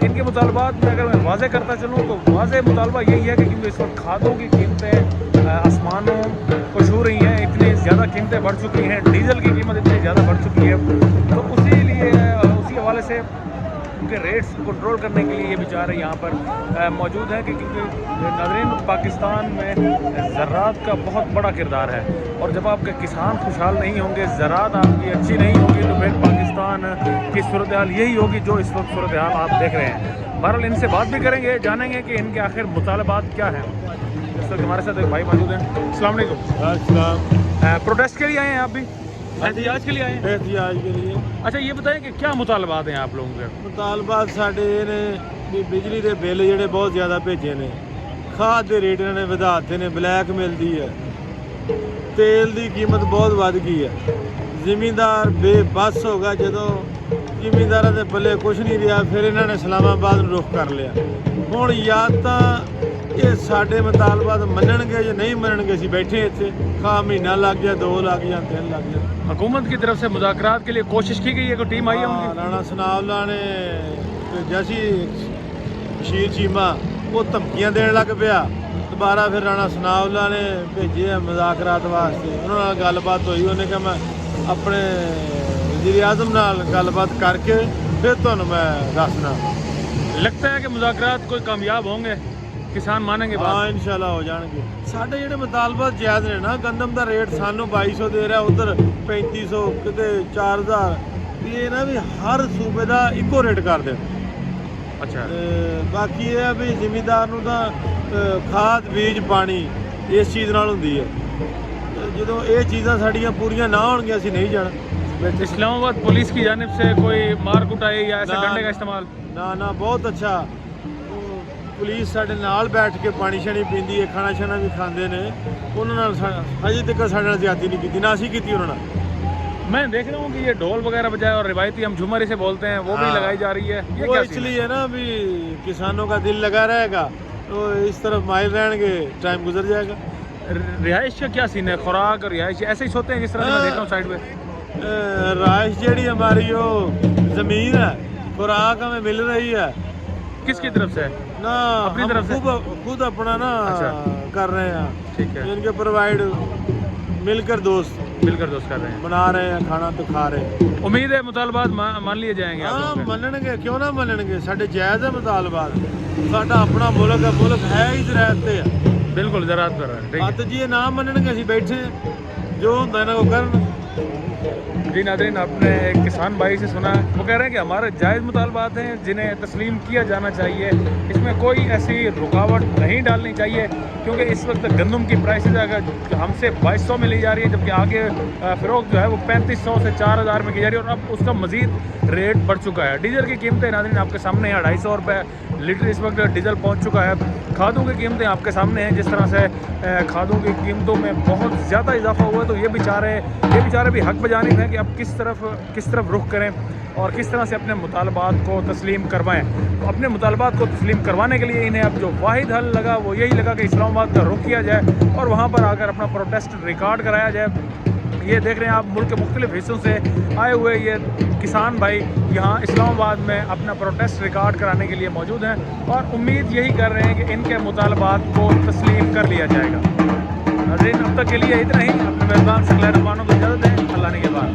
इनके मुतालबात में अगर मैं वाज़े करता चलूँ तो वाज़े मुतालबा यही है कि क्योंकि इस वक्त खादों की कीमतें आसमानों को छू रही हैं, इतनी ज़्यादा कीमतें बढ़ चुकी हैं, डीजल की कीमत इतनी ज़्यादा बढ़ चुकी है, तो उसी हवाले से उनके रेट्स कंट्रोल करने के लिए ये बेचारे यहाँ पर मौजूद हैं कि क्योंकि नाज़रीन पाकिस्तान में ज़राअत का बहुत बड़ा किरदार है, और जब आपके किसान खुशहाल नहीं होंगे, ज़राअत आपकी अच्छी नहीं होगी, तो फिर पाकिस्तान की सूरत हाल यही होगी जो इस वक्त सूरत हाल आप देख रहे हैं। बहरहाल इनसे बात भी करेंगे, जानेंगे कि इनके आखिर मुतालबात क्या हैं। इस वक्त हमारे साथ एक भाई मौजूद हैं। अस्सलाम वालेकुम। प्रोटेस्ट के लिए आए हैं आप भी? एहतियाज के लिए आए हैं? एहतियाज के लिए। अच्छा ये बताएं कि क्या मुतालबात हैं आप लोगों के? मुतालबात साडे ने भी बिजली के बिल ਜਿਹੜੇ बहुत ज़्यादा भेजे ने, खाद के रेट इन्होंने ਵਧਾਤੇ ने, ब्लैक मिलती है, तेल की कीमत बहुत बढ़ गई है, ਜ਼ਿਮੀਂਦਾਰ बेबस हो गया। ਜਦੋਂ ਜ਼ਿਮੀਂਦਾਰਾਂ ਦੇ ਪੱਲੇ ਕੁਝ ਨਹੀਂ ਰਿਹਾ, ਫਿਰ ਇਹਨਾਂ ਨੇ ਇਸਲਾਮਾਬਾਦ ਨੂੰ ਰੁਖ ਕਰ ਲਿਆ। ਹੁਣ ਜਾਂ ਤਾਂ ਇਹ ਸਾਡੇ ਮੁਤਾਲਬਾਤ ਮੰਨਣਗੇ ਜਾਂ ਨਹੀਂ ਮੰਨਣਗੇ। ਅਸੀਂ ਬੈਠੇ ਇੱਥੇ, ਖਾ ਮਹੀਨਾ ਲੱਗ ਗਿਆ, 2 ਲੱਗ ਜਾਂ 3 ਲੱਗ ਜਾਂ। हुकूमत की तरफ से मुज़ाकरात के लिए कोशिश की गई है, कोई टीम आई है उनकी? ਰਾਣਾ ਸਨਾਉਲਾ ਨੇ ਜੈਸੀ ਸ਼ੀਰ ਚੀਮਾ ਉਹ ਧਮਕੀਆਂ ਦੇਣ ਲੱਗ ਪਿਆ। ਦੁਬਾਰਾ ਫਿਰ ਰਾਣਾ ਸਨਾਉਲਾ ਨੇ ਭੇਜੇ ਆ ਮੁਜ਼ਾਕਰਾਤ ਵਾਸਤੇ। ਉਹਨਾਂ ਨਾਲ ਗੱਲਬਾਤ ਹੋਈ, ਉਹਨੇ ਕਿਹਾ ਮੈਂ ਆਪਣੇ ਵਜ਼ੀਰ ਆਜ਼ਮ ਨਾਲ ਗੱਲਬਾਤ ਕਰਕੇ ਫਿਰ ਤੁਹਾਨੂੰ ਮੈਂ ਦੱਸਣਾ। लगता है कि मुज़ाकरात कोई कामयाब होंगे, किसान मानेंगे बात? हाँ इंशाल्लाह हो जाएंगे। साढ़े ਜਿਹੜੇ ਮੁਤਾਲਬਾਤ ਜਾਇਜ਼ ਨੇ ਨਾ, ਗੰਦਮ ਦਾ ਰੇਟ ਸਾਨੂੰ 2200 ਦੇ ਰਿਹਾ, ਉਧਰ 3500, ਕਿਤੇ 4000। ਇਹ ਨਾ ਵੀ ਹਰ ਸੂਬੇ ਦਾ ਇੱਕੋ ਰੇਟ ਕਰ ਦੇਣ। अच्छा ਬਾਕੀ ਇਹ ਆ ਵੀ ਜ਼ਿਮੀਂਦਾਰ ਨੂੰ ਤਾਂ ਖਾਦ ਬੀਜ ਪਾਣੀ ਇਸ ਚੀਜ਼ ਨਾਲ ਹੁੰਦੀ ਹੈ। ਜਦੋਂ ਇਹ ਚੀਜ਼ਾਂ ਸਾਡੀਆਂ ਪੂਰੀਆਂ ਨਾ ਹੋਣਗੀਆਂ ਅਸੀਂ ਨਹੀਂ ਜਾਣਾ। इस्लामाबाद पुलिस की जानिब से कोई मार कुटाई या ऐसे डंडे का इस्तेमाल? ਨਾ ਬਹੁਤ ਅੱਛਾ। ਪੁਲਿਸ ਸਾਡੇ ਨਾਲ ਬੈਠ ਕੇ ਪਾਣੀ ਛਾਣੀ ਪੀਂਦੀ ਹੈ, ਖਾਣਾ ਛਾਣਾ ਵੀ ਖਾਂਦੇ ਨੇ। ਉਹਨਾਂ ਨਾਲ ਹਜੇ ਤੱਕ ਸਾਡੇ ਨਾਲ ਜ਼ਿਆਦਤੀ ਨਹੀਂ ਕੀਤੀ, ਨਾ ਅਸੀਂ ਕੀਤੀ ਉਹਨਾਂ ਨਾਲ। मैं देख रहा हूँ कि ये ढोल वगैरह बजाए और रिवायती हम झूमर इसे बोलते हैं, वो भी लगाई जा रही है। ये वो क्या इसलिए है ना भी किसानों का दिल लगा रहेगा, तो इस तरफ माहिर रहेंगे, टाइम गुजर जाएगा। रिहाइश का क्या सीन है? खुराक और रिहाइश ऐसे ही सोते हैं जिस तरह से मैं देख रहा हूँ साइड पे? राइश जेड़ी हमारी वो ज़मीन है, खुराक हमें मिल रही है। किसकी तरफ से? ना अपनी हम तरफ से? खुद अपना ना अच्छा। कर रहे हैं, ठीक है, इनके प्रोवाइड मिलकर दोस्त कर रहे हैं, बना रहे हैं, खाना तो खा रहे हैं। उम्मीद है मुतालबात मान लिए जाएंगे आप हाँ लोगों के? मनणगे, क्यों ना मनणगे। साढ़े जायज़ है मुतालबात, साडा अपना मुल्क है, मुल्क है ही ज़राअत ते है। बिल्कुल ज़राअत पर है, ठीक है। तो जी ये ना मनणगे, असीं बैठे हैं, जो होंदा इन्हां को करन। जी नाज़रीन, आपने एक किसान भाई से सुना, वो कह रहे हैं कि हमारे जायज़ मुतालबात हैं जिन्हें तस्लीम किया जाना चाहिए, इसमें कोई ऐसी रुकावट नहीं डालनी चाहिए, क्योंकि इस वक्त गंदम की प्राइसेस अगर हमसे 2200 में ली जा रही है, जबकि आगे फ़रोख्त जो है वो 3500 से 4000 में की जा रही है, और अब उसका मज़ीद रेट बढ़ चुका है। डीजल की कीमतें नाज़रीन आपके सामने हैं, 250 रुपये लीटर इस वक्त डीजल पहुंच चुका है। खादों की कीमतें आपके सामने हैं, जिस तरह से खादों की कीमतों में बहुत ज़्यादा इजाफा हुआ है, तो ये बेचारे भी हक बजानिब हैं कि अब किस तरफ रुख करें और किस तरह से अपने मुतालबात को तस्लीम करवाएं। तो अपने मुतालबात को तस्लीम करवाने के लिए इन्हें अब जो वाहिद हल लगा वो यही लगा कि इस्लामाबाद का रुख किया जाए और वहाँ पर आकर अपना प्रोटेस्ट रिकॉर्ड कराया जाए। ये देख रहे हैं आप, मुल्क के मुख्तलिफ हिस्सों से आए हुए ये किसान भाई यहाँ इस्लामाबाद में अपना प्रोटेस्ट रिकॉर्ड कराने के लिए मौजूद हैं, और उम्मीद यही कर रहे हैं कि इनके मुतालबात को तस्लीम कर लिया जाएगा। नाज़रीन अब तक के लिए इतना ही। अपने मेहमान से रहमानों को इजाज़त दें, अल्लाह ने के बाद।